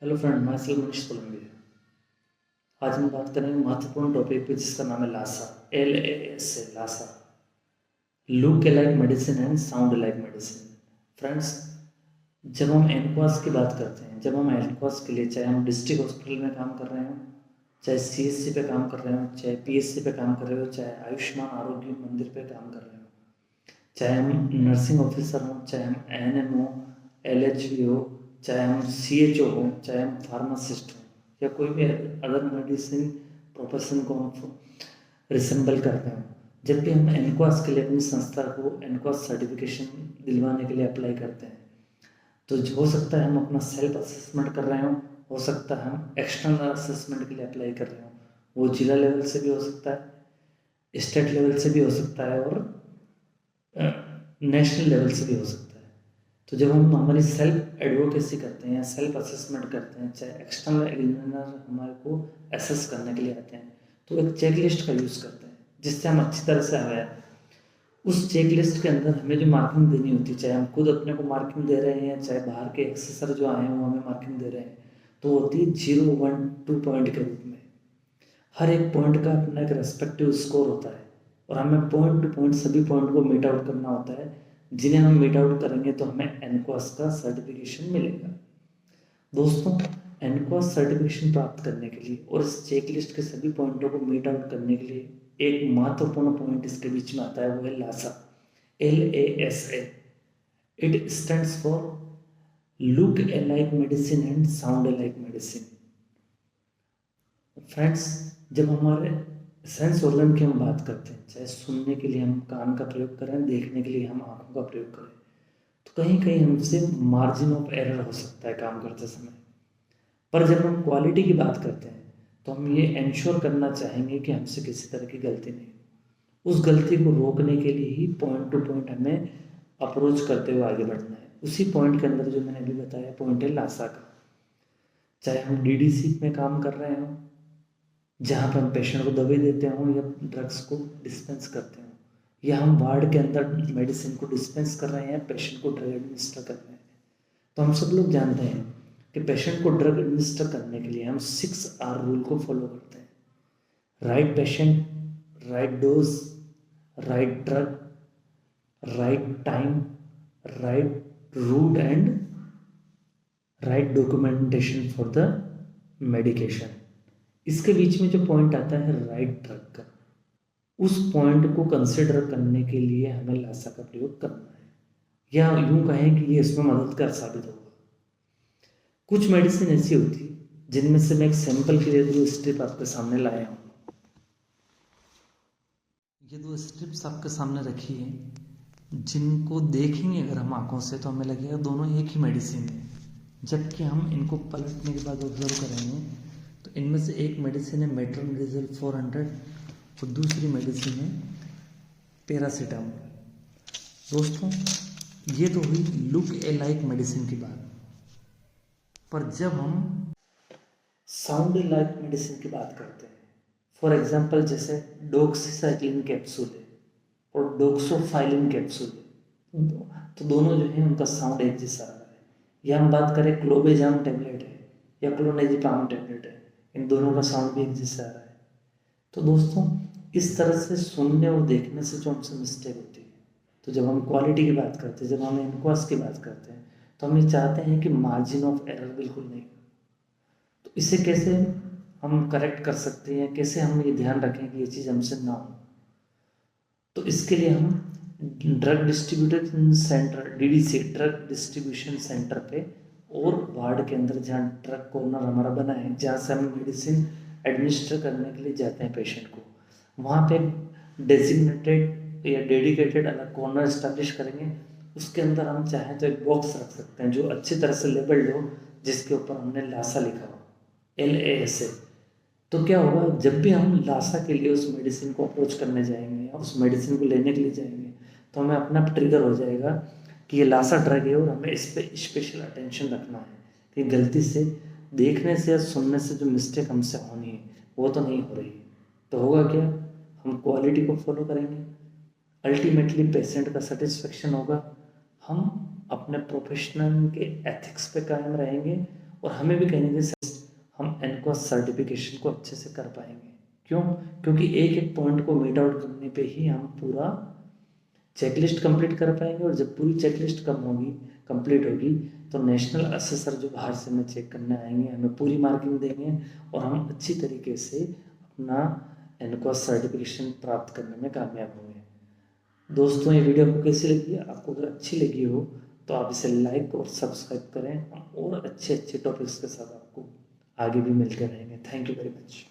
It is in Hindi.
हेलो फ्रेंड, मैं सेल्फ मनीष कोलंबिया। आज हम बात करेंगे महत्वपूर्ण टॉपिक पे जिसका नाम है लासा। LAS है LASA. Look like medicine and sound like medicine. Friends, जब हम एनक्वास की बात करते हैं, जब हम एनक्वास के लिए, चाहे हम डिस्ट्रिक्ट हॉस्पिटल में काम कर रहे हो, चाहे CSC पे काम कर रहे हो, चाहे PSC पे काम कर रहे हो, चाहे आयुष्मान आरोग्य मंदिर पे काम कर रहे हो, चाहे हम नर्सिंग ऑफिसर हों, चाहे हम ANM हो, LHV हो, चाहे हम CHO हो, चाहे हम फार्मासिस्ट हों, या कोई भी अदर मेडिसिन प्रोफेशन को हम रिसेंबल करते हैं, जब भी हम एनक्वास के लिए अपनी संस्था को एनक्वास सर्टिफिकेशन दिलवाने के लिए अप्लाई करते हैं, तो हो सकता है हम अपना सेल्फ असेसमेंट कर रहे हो सकता है हम एक्सटर्नल असेसमेंट के लिए अप्लाई कर रहे हो। वो जिला लेवल से भी हो सकता है, स्टेट लेवल से भी हो सकता है, और नेशनल लेवल से भी हो सकता है। तो जब हम हमारी सेल्फ एडवोकेसी करते हैं या सेल्फ असेसमेंट करते हैं, चाहे एक्सटर्नल एग्जामिनर हमारे को असेस करने के लिए आते हैं, तो एक चेक लिस्ट का यूज़ करते हैं जिससे हम अच्छी तरह से अवेयर हैं। उस चेक लिस्ट के अंदर हमें जो मार्किंग देनी होती है, चाहे हम खुद अपने को मार्किंग दे रहे हैं, चाहे बाहर के एक्सेसर जो आए हैं वो हमें मार्किंग दे रहे हैं, तो होती है 0, 1, 2 पॉइंट के रूप में। हर एक पॉइंट का अपना एक रेस्पेक्टिव स्कोर होता है, और हमें पॉइंट टू पॉइंट सभी पॉइंट को मीट आउट करना होता है, जिन्हें हम मीट आउट करेंगे तो हमें एनक्वास का सर्टिफिकेशन मिलेगा। दोस्तों, एनक्वास सर्टिफिकेशन प्राप्त करने के लिए और इस चेक लिस्ट के सभी पॉइंटों को मीट आउट करने के लिए एक महत्वपूर्ण पॉइंट इसके बीच में आता है, वो है LASA. LASA। It stands for look like medicine and sound like medicine. Friends, जब हमारे सेंस ऑर्गन की हम बात करते हैं, चाहे सुनने के लिए हम कान का प्रयोग करें, देखने के लिए हम आंखों का प्रयोग करें, तो कहीं कहीं हमसे मार्जिन ऑफ एरर हो सकता है काम करते समय। पर जब हम क्वालिटी की बात करते हैं तो हम ये इंश्योर करना चाहेंगे कि हमसे किसी तरह की गलती नहीं हो। उस गलती को रोकने के लिए ही पॉइंट टू पॉइंट हमें अप्रोच करते हुए आगे बढ़ना है। उसी पॉइंट के अंदर जो मैंने अभी बताया पॉइंट है लासा का। चाहे हम DDC में काम कर रहे हों, जहाँ पर हम पेशेंट को दवाई देते हों या ड्रग्स को डिस्पेंस करते हों, या हम वार्ड के अंदर मेडिसिन को डिस्पेंस कर रहे हैं, पेशेंट को ड्रग एडमिनिस्टर कर रहे हैं, तो हम सब लोग जानते हैं कि पेशेंट को ड्रग एडमिनिस्टर करने के लिए हम 6R रूल को फॉलो करते हैं। Right patient, right dose, right drug, right time, right route and right documentation for the medication. इसके बीच में जो पॉइंट आता है राइट ड्रग का, उस पॉइंट को कंसिडर करने के लिए हमें लासा का प्रयोग करना है, या यूं कहें कि ये इसमें मददगार साबित होगा। कुछ मेडिसिन ऐसी होती है जिनमें से मैं एक सैंपल के लिए 2 स्ट्रिप आपके सामने लाया हूँ। ये 2 स्ट्रिप्स आपके सामने रखी है, जिनको देखेंगे अगर हम आंखों से तो हमें लगेगा दोनों एक ही मेडिसिन है, जबकि हम इनको पलटने के बाद ऑब्जर्व करेंगे तो इनमें से एक मेडिसिन है मेट्रोनिडाज़ोल 400 और दूसरी मेडिसिन है पैरासीटामोल। दोस्तों, ये तो हुई लुक लाइक मेडिसिन की बात। पर जब हम साउंड लाइक मेडिसिन की बात करते हैं, फॉर एग्जांपल जैसे डोक्सीसाइक्लिन कैप्सूल है और डोक्सोफाइलिन कैप्सूल है, तो दोनों जो है उनका साउंड एक जैसा आ रहा है। या हम बात करें क्लोबेजाम टेबलेट है या क्लोनेजिपाम टेबलेट है, इन दोनों का साउंड भी एक जैसा आ रहा है। तो दोस्तों, इस तरह से सुनने और देखने से जो हमसे मिस्टेक होती है, तो जब हम क्वालिटी की बात करते हैं, जब हम इनक्वास की बात करते हैं, तो हम ये चाहते हैं कि मार्जिन ऑफ एरर बिल्कुल नहीं हो। तो इसे कैसे हम करेक्ट कर सकते हैं, कैसे हम ये ध्यान रखें कि ये चीज़ हमसे ना हो, तो इसके लिए हम drug distribution centre DDC, drug distribution centre पे, और वार्ड के अंदर जहाँ ड्रग कॉर्नर हमारा बना है, जहाँ से हम मेडिसिन एडमिनिस्टर करने के लिए जाते हैं पेशेंट को, वहाँ पे डेजिग्नेटेड या डेडिकेटेड अलग कॉर्नर इस्टेब्लिश करेंगे। उसके अंदर हम चाहें तो एक बॉक्स रख सकते हैं जो अच्छी तरह से लेबल्ड हो, जिसके ऊपर हमने लासा लिखा हो, LASA। तो क्या होगा, जब भी हम लासा के लिए उस मेडिसिन को अप्रोच करने जाएंगे या उस मेडिसिन को लेने के लिए जाएंगे, तो हमें अपना ट्रिगर हो जाएगा कि ये लासा ड्रग है और हमें इस पर स्पेशल अटेंशन रखना है कि गलती से देखने से या सुनने से जो मिस्टेक हमसे होनी है वो तो नहीं हो रही। तो होगा क्या, हम क्वालिटी को फॉलो करेंगे, अल्टीमेटली पेशेंट का सेटिस्फेक्शन होगा, हम अपने प्रोफेशनल के एथिक्स पे कायम रहेंगे, और हमें भी कहीं ना कहीं हम एनक्वास सर्टिफिकेशन को अच्छे से कर पाएंगे। क्यों? क्योंकि एक एक पॉइंट को मीट आउट करने पे ही हम पूरा चेकलिस्ट कंप्लीट कर पाएंगे, और जब पूरी चेकलिस्ट कम होगी कंप्लीट होगी तो नेशनल असेसर जो बाहर से हमें चेक करने आएंगे हमें पूरी मार्किंग देंगे और हम अच्छी तरीके से अपना एनक्वास सर्टिफिकेशन प्राप्त करने में कामयाब होंगे। दोस्तों, ये वीडियो आपको कैसी लगी? आपको अगर अच्छी लगी हो तो आप इसे लाइक और सब्सक्राइब करें, और अच्छे अच्छे टॉपिक्स के साथ आपको आगे भी मिलते रहेंगे। Thank you very much.